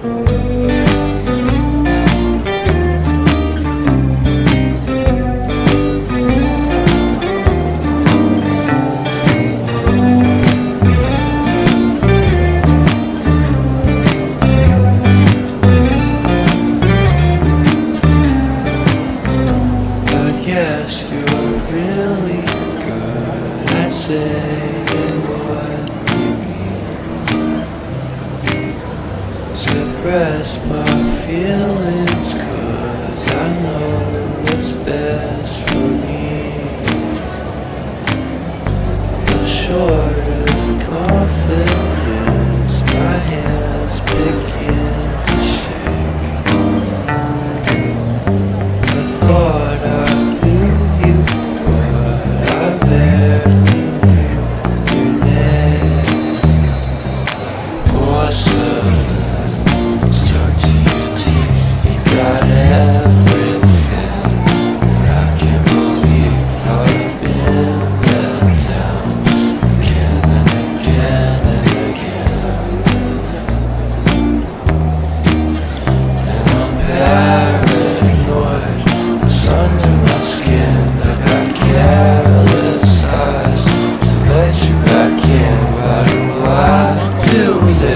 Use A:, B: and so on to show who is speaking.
A: Guess you're really good at saying what you mean. Suppress my feelings 'cause I know what's best for me. But short of confidence, my hands begin to shake. I thought I stuck to your teeth, you got everything. I can't believe I've been let down again and again and again. And I'm paranoid, it's under my skin. I got careless eyes to let you back in. Why do I do this?